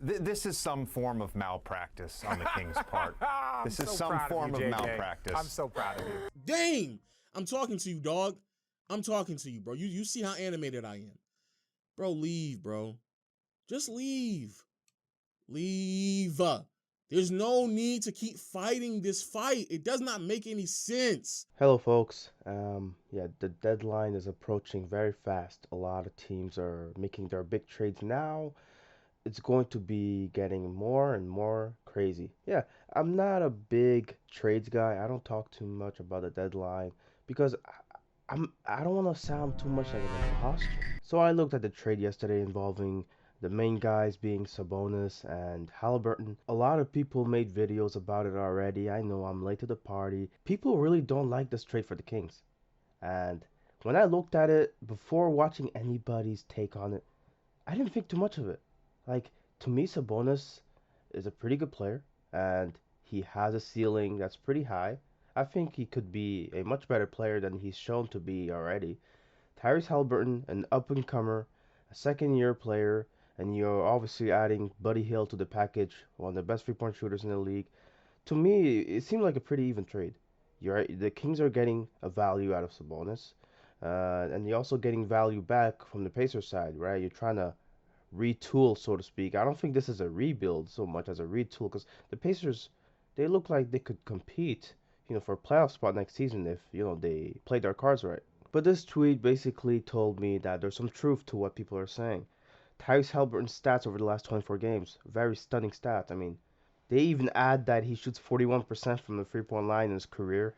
This is some form of malpractice on the Kings' part. This is some form of malpractice. I'm so proud of you. Dang! I'm talking to you, dog. I'm talking to you, bro. You see how animated I am. Bro, leave, bro. Just leave. Leave. There's no need to keep fighting this fight. It does not make any sense. Hello, folks. Yeah, the deadline is approaching very fast. A lot of teams are making their big trades now. It's going to be getting more and more crazy. Yeah, I'm not a big trades guy. I don't talk too much about the deadline because I don't want to sound too much like an imposter. So I looked at the trade yesterday involving the main guys being Sabonis and Haliburton. A lot of people made videos about it already. I know I'm late to the party. People really don't like this trade for the Kings. And when I looked at it before watching anybody's take on it, I didn't think too much of it. Like, to me, Sabonis is a pretty good player, and he has a ceiling that's pretty high. I think he could be a much better player than he's shown to be already. Tyrese Haliburton, an up-and-comer, a second-year player, and you're obviously adding Buddy Hield to the package, one of the best three-point shooters in the league. To me, it seemed like a pretty even trade. The Kings are getting a value out of Sabonis, and you're also getting value back from the Pacers side, right? You're trying to retool, so to speak. I don't think this is a rebuild so much as a retool because the Pacers, they look like they could compete, for a playoff spot next season if, they play their cards right. But this tweet basically told me that there's some truth to what people are saying. Tyrese Haliburton's stats over the last 24 games, very stunning stats. I mean, they even add that he shoots 41% from the three-point line in his career.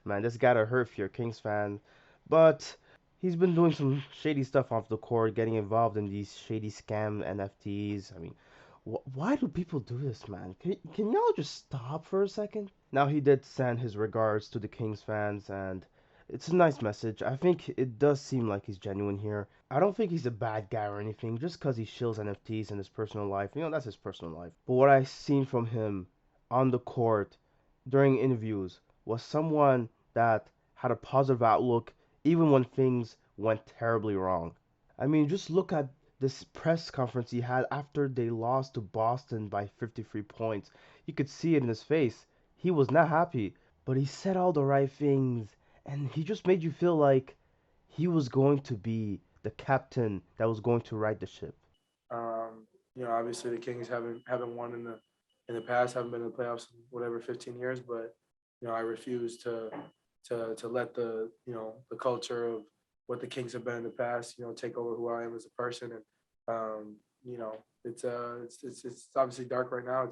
Man, this gotta hurt if you're a Kings fan. But he's been doing some shady stuff off the court, getting involved in these shady scam NFTs. I mean, why do people do this, man? Can y'all just stop for a second? Now, he did send his regards to the Kings fans, and it's a nice message. I think it does seem like he's genuine here. I don't think he's a bad guy or anything, just because he shills NFTs in his personal life. That's his personal life. But what I've seen from him on the court during interviews was someone that had a positive outlook even when things went terribly wrong. I mean, just look at this press conference he had after they lost to Boston by 53 points. You could see it in his face. He was not happy, but he said all the right things, and he just made you feel like he was going to be the captain that was going to right the ship. Obviously the Kings haven't won in the past, haven't been in the playoffs in whatever 15 years, but I refuse to let the the culture of what the Kings have been in the past, take over who I am as a person. And it's obviously dark right now.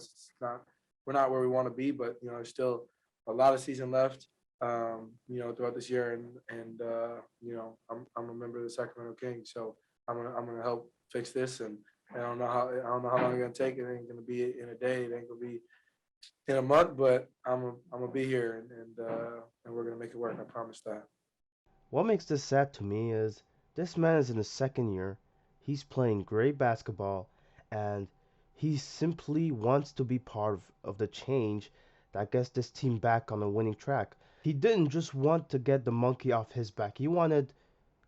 We're not where we want to be, but there's still a lot of season left. Throughout this year, and I'm a member of the Sacramento Kings, so I'm gonna help fix this. And I don't know how long it's gonna take. It ain't gonna be in a day. It ain't gonna be in a month, but I'm gonna be here, and we're gonna make it work. I promise that. What makes this sad to me is this man is in his second year. He's playing great basketball, and he simply wants to be part of the change that gets this team back on a winning track. He didn't just want to get the monkey off his back. He wanted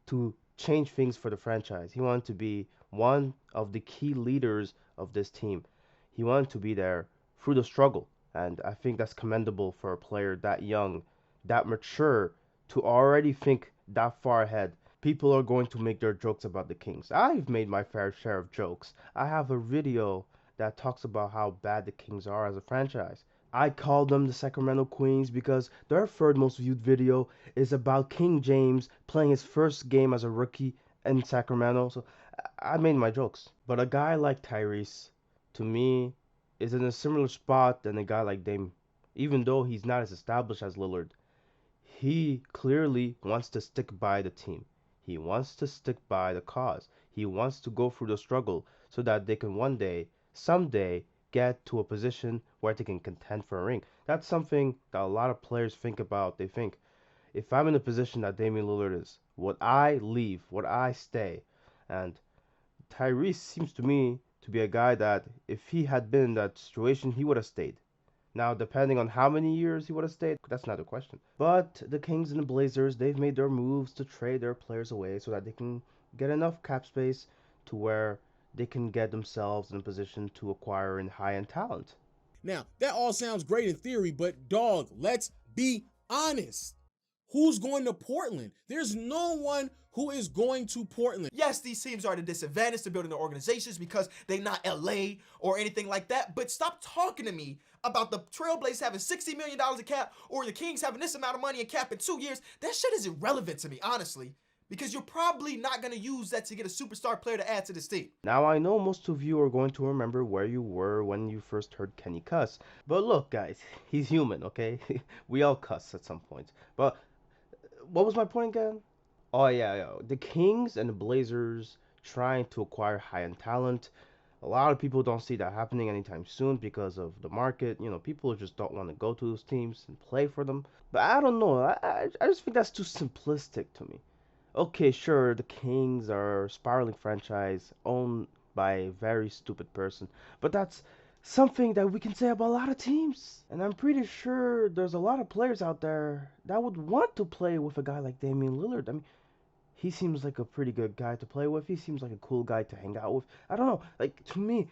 to change things for the franchise. He wanted to be one of the key leaders of this team. He wanted to be there through the struggle. And I think that's commendable for a player that young, that mature, to already think that far ahead. People are going to make their jokes about the Kings. I've made my fair share of jokes. I have a video that talks about how bad the Kings are as a franchise. I call them the Sacramento Queens because their third most viewed video is about King James playing his first game as a rookie in Sacramento. So I made my jokes. But a guy like Tyrese, to me, is in a similar spot than a guy like Dame. Even though he's not as established as Lillard, he clearly wants to stick by the team. He wants to stick by the cause. He wants to go through the struggle so that they can one day, someday, get to a position where they can contend for a ring. That's something that a lot of players think about. They think, if I'm in the position that Damian Lillard is, would I leave? Would I stay? And Tyrese seems to me to be a guy that if he had been in that situation, he would have stayed. Now, depending on how many years he would have stayed, that's not a question. But the Kings and the Blazers, they've made their moves to trade their players away so that they can get enough cap space to where they can get themselves in a position to acquire in high-end talent. Now, that all sounds great in theory, but dog, let's be honest. Who's going to Portland? There's no one who is going to Portland. Yes, these teams are at a disadvantage to building their organizations because they're not LA or anything like that. But stop talking to me about the Trailblazers having $60 million in cap or the Kings having this amount of money in cap in 2 years. That shit is irrelevant to me, honestly. Because you're probably not going to use that to get a superstar player to add to this team. Now, I know most of you are going to remember where you were when you first heard Kenny cuss. But look, guys, he's human, okay? We all cuss at some point. But what was my point again? Oh, yeah. The Kings and the Blazers trying to acquire high-end talent. A lot of people don't see that happening anytime soon because of the market. You know, people just don't want to go to those teams and play for them. But I don't know. I just think that's too simplistic to me. Okay, sure, the Kings are a spiraling franchise owned by a very stupid person, but that's something that we can say about a lot of teams. And I'm pretty sure there's a lot of players out there that would want to play with a guy like Damian Lillard. I mean, he seems like a pretty good guy to play with. He seems like a cool guy to hang out with. I don't know, like to me,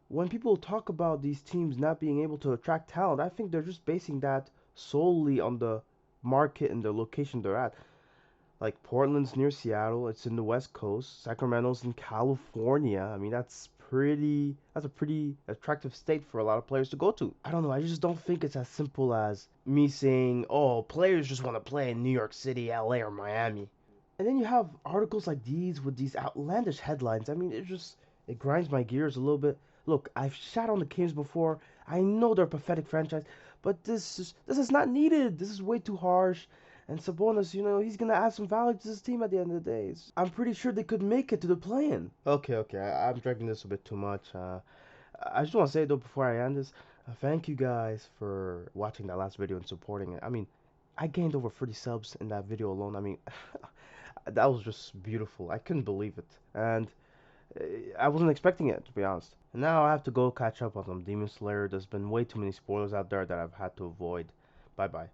when people talk about these teams not being able to attract talent, I think they're just basing that solely on the market and the location they're at. Like Portland's near Seattle, it's in the West Coast. Sacramento's in California. I mean, that's a pretty attractive state for a lot of players to go to. I don't know, I just don't think it's as simple as me saying, "Oh, players just want to play in New York City, LA, or Miami." And then you have articles like these with these outlandish headlines. I mean, it grinds my gears a little bit. Look, I've shat on the Kings before. I know they're a pathetic franchise, but this is not needed. This is way too harsh. And Sabonis, he's gonna add some value to this team at the end of the day. I'm pretty sure they could make it to the play-in. Okay, I'm dragging this a bit too much. I just want to say though before I end this, thank you guys for watching that last video and supporting it. I mean, I gained over 30 subs in that video alone. I mean, that was just beautiful. I couldn't believe it, and I wasn't expecting it, to be honest. And now I have to go catch up on some Demon Slayer. There's been way too many spoilers out there that I've had to avoid. Bye bye.